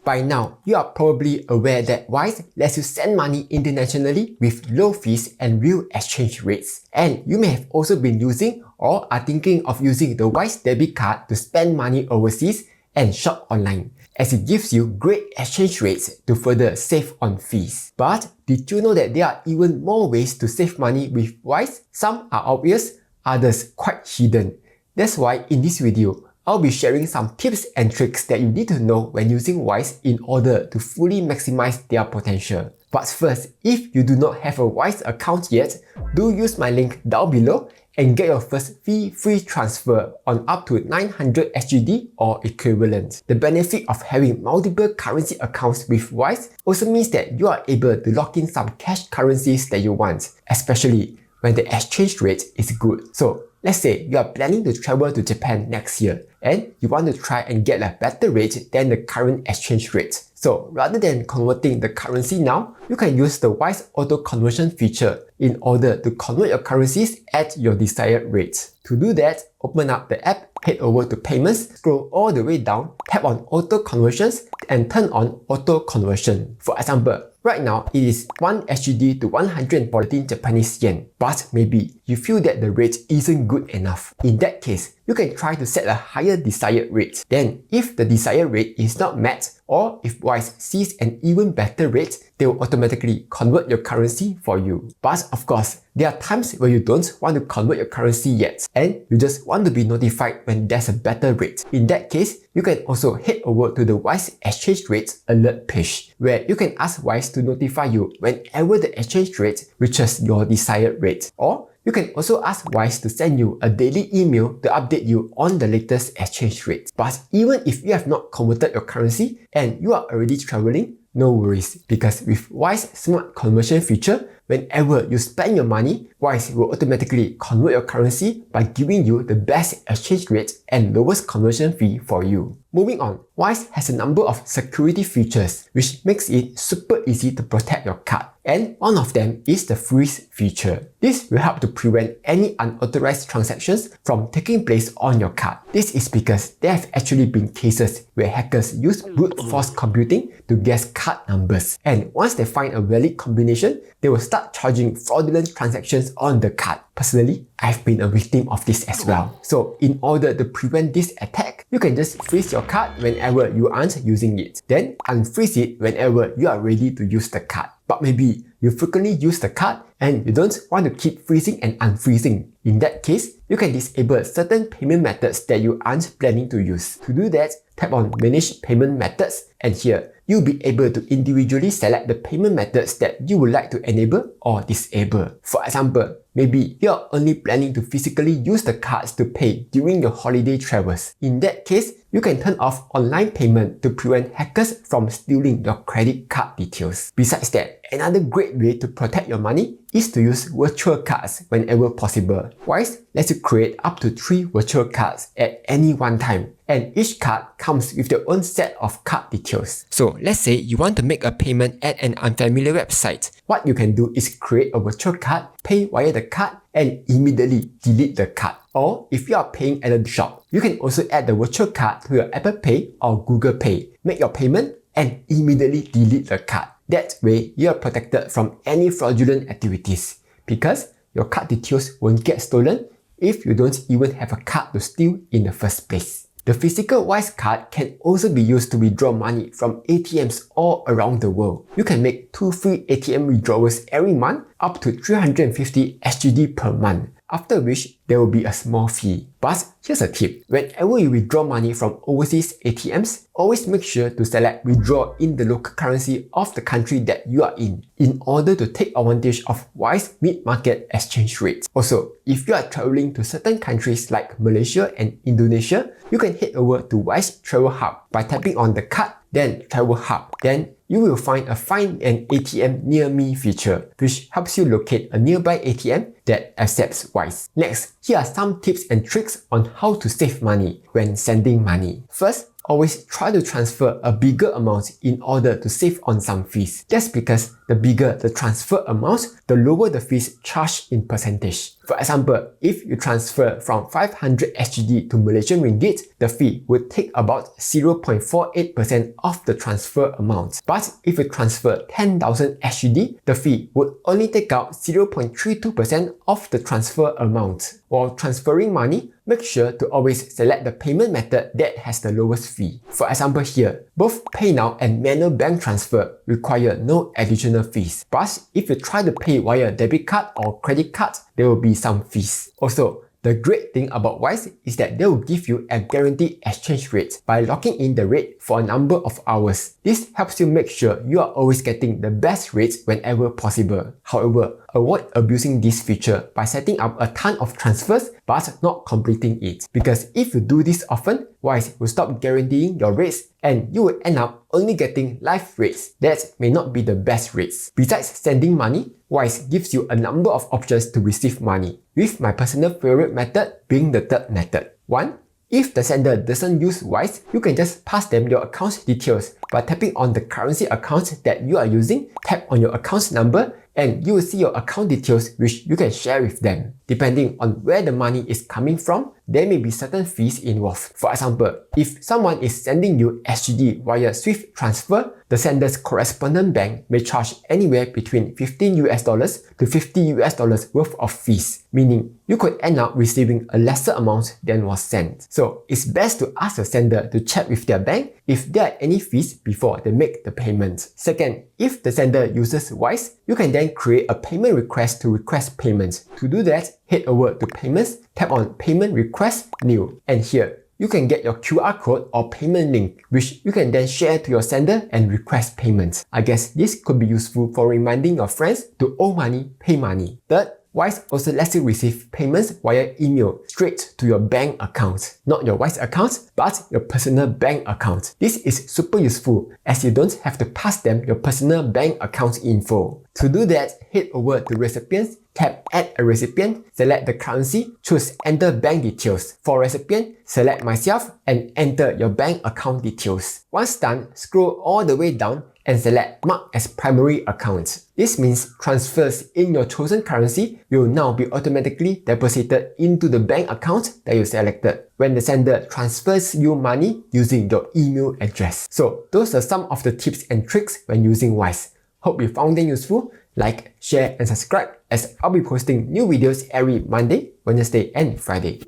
By now, you are probably aware that Wise lets you send money internationally with low fees and real exchange rates. And you may have also been using or are thinking of using the Wise debit card to spend money overseas and shop online, as it gives you great exchange rates to further save on fees. But did you know that there are even more ways to save money with Wise? Some are obvious, others quite hidden. That's why in this video, I'll be sharing some tips and tricks that you need to know when using Wise in order to fully maximize their potential. But first, if you do not have a Wise account yet, do use my link down below and get your first fee-free transfer on up to 900 SGD or equivalent. The benefit of having multiple currency accounts with Wise also means that you are able to lock in some cash currencies that you want, especially when the exchange rate is good. So let's say you are planning to travel to Japan next year and you want to try and get a better rate than the current exchange rate. So rather than converting the currency now, you can use the Wise auto conversion feature in order to convert your currencies at your desired rate. To do that, open up the app, head over to payments, scroll all the way down, tap on auto conversions and turn on auto conversion. For example, right now it is 1 SGD to 114 Japanese yen, but maybe you feel that the rate isn't good enough. In that case, you can try to set a higher desired rate. Then, if the desired rate is not met, or if Wise sees an even better rate, they will automatically convert your currency for you. But of course, there are times where you don't want to convert your currency yet, and you just want to be notified when there's a better rate. In that case, you can also head over to the Wise exchange rate alert page, where you can ask Wise to notify you whenever the exchange rate reaches your desired rate. Or you can also ask Wise to send you a daily email to update you on the latest exchange rate. But even if you have not converted your currency and you are already traveling, no worries, because with Wise Smart Conversion feature, whenever you spend your money, Wise will automatically convert your currency by giving you the best exchange rate and lowest conversion fee for you. Moving on, Wise has a number of security features which makes it super easy to protect your card. And one of them is the freeze feature. This will help to prevent any unauthorized transactions from taking place on your card. This is because there have actually been cases where hackers use brute force computing to guess card numbers. And once they find a valid combination, they will start charging fraudulent transactions on the card. Personally, I've been a victim of this as well. So in order to prevent this attack, you can just freeze your card whenever you aren't using it. Then unfreeze it whenever you are ready to use the card. But maybe you frequently use the card and you don't want to keep freezing and unfreezing. In that case, you can disable certain payment methods that you aren't planning to use. To do that, tap on Manage Payment Methods, and here, you'll be able to individually select the payment methods that you would like to enable or disable. For example, maybe you're only planning to physically use the cards to pay during your holiday travels. In that case, you can turn off online payment to prevent hackers from stealing your credit card details. Besides that, another great way to protect your money is to use virtual cards whenever possible. Wise lets you create up to 3 virtual cards at any one time, and each card comes with their own set of card details. So let's say you want to make a payment at an unfamiliar website. What you can do is create a virtual card, pay via the card, and immediately delete the card. Or if you are paying at a shop, you can also add the virtual card to your Apple Pay or Google Pay, make your payment, and immediately delete the card. That way, you are protected from any fraudulent activities, because your card details won't get stolen if you don't even have a card to steal in the first place. The physical Wise card can also be used to withdraw money from ATMs all around the world. You can make 2 free ATM withdrawals every month, up to 350 SGD per month, after which there will be a small fee. But here's a tip. Whenever you withdraw money from overseas ATMs, always make sure to select withdraw in the local currency of the country that you are in order to take advantage of Wise mid-market exchange rates. Also, if you are traveling to certain countries like Malaysia and Indonesia, you can head over to Wise Travel Hub by tapping on the card, then Travel Hub. Then you will find a Find an ATM Near Me feature, which helps you locate a nearby ATM that accepts Wise. Next, here are some tips and tricks on how to save money when sending money. First, always try to transfer a bigger amount in order to save on some fees. That's because the bigger the transfer amount, the lower the fees charged in percentage. For example, if you transfer from 500 SGD to Malaysian Ringgit, the fee would take about 0.48% of the transfer amount. But if you transfer 10,000 SGD, the fee would only take out 0.32% of the transfer amount. While transferring money, make sure to always select the payment method that has the lowest fee. For example here, both PayNow and manual bank transfer require no additional fees. But if you try to pay via debit card or credit card, there will be some fees. Also, the great thing about Wise is that they will give you a guaranteed exchange rate by locking in the rate for a number of hours. This helps you make sure you are always getting the best rates whenever possible. However, avoid abusing this feature by setting up a ton of transfers but not completing it. Because if you do this often, Wise will stop guaranteeing your rates and you will end up only getting live rates that may not be the best rates. Besides sending money, Wise gives you a number of options to receive money, with my personal favorite method being the third method. 1. If the sender doesn't use Wise, you can just pass them your account details by tapping on the currency account that you are using, tap on your account number, and you will see your account details which you can share with them. Depending on where the money is coming from, there may be certain fees involved. For example, if someone is sending you SGD via Swift transfer, the sender's correspondent bank may charge anywhere between $15 to $50 worth of fees, meaning you could end up receiving a lesser amount than was sent. So it's best to ask the sender to check with their bank if there are any fees before they make the payment. Second, if the sender uses Wise, you can then create a payment request to request payments. To do that, head over to Payments, tap on Payment Request New, and here you can get your QR code or payment link, which you can then share to your sender and request payments. I guess this could be useful for reminding your friends to owe money, pay money. Third, Wise also lets you receive payments via email straight to your bank account. Not your Wise account, but your personal bank account. This is super useful as you don't have to pass them your personal bank account info. To do that, head over to Recipients, tap Add a Recipient, select the currency, choose Enter Bank Details. For recipient, select Myself and enter your bank account details. Once done, scroll all the way down and select Mark as Primary Account. This means transfers in your chosen currency will now be automatically deposited into the bank account that you selected when the sender transfers you money using your email address. So those are some of the tips and tricks when using Wise. Hope you found them useful. Like, share and subscribe as I'll be posting new videos every Monday, Wednesday and Friday.